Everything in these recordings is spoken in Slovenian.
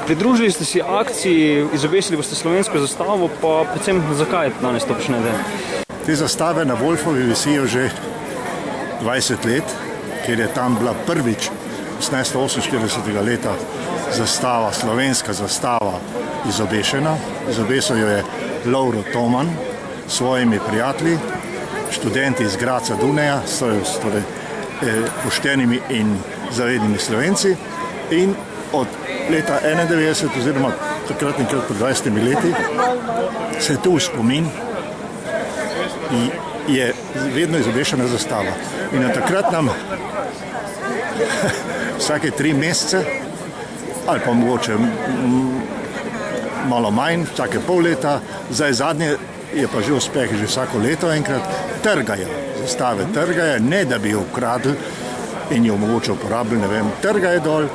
Pridružili ste si akciji, izobesili boste slovensko zastavo, pa predvsem zakaj danes to počnete? Te zastave na Wolfovi visijo že 20 let, ker je tam bila prvič 1848. leta zastava, slovenska zastava izobešena. Izobesil jo je Lovro Toman s svojimi prijatelji, študenti iz Graca Dunaja, torej poštenimi in zavednimi Slovenci, in od leta 1991 oziroma takrat nekaj pred 20 leti se tu v spomin je vedno izobešena zastava. In od takrat nam vsake 3 mesece ali pa mogoče malo manj, vsake pol leta, zdaj zadnje je pa že uspeh, že vsako leto enkrat trgajo zastave, trgajo, ne da bi jo ukradli in jo mogoče uporabili, ne vem, trgajo dol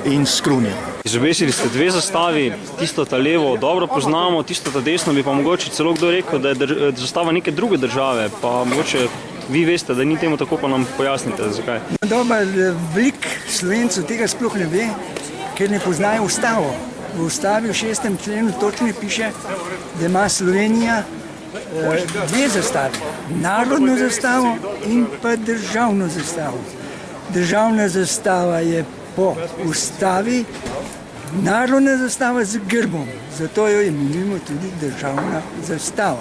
in skrunijo. Izobesili ste 2 zastavi, tisto ta levo dobro poznamo, tisto ta desno bi pa mogoče celo kdo rekel, da je zastava neke druge države, pa mogoče vi veste, da ni temu tako, pa nam pojasnite, zakaj. Veliko Slovencev tega sploh ne ve, ker ne poznajo ustavo. V ustavi v 6. členu točno piše, da ima Slovenija 2 zastave, narodno zastavo in pa državno zastavo. Državna zastava je po ustavi narodna zastava z grbom, zato jo imenujemo tudi državna zastava.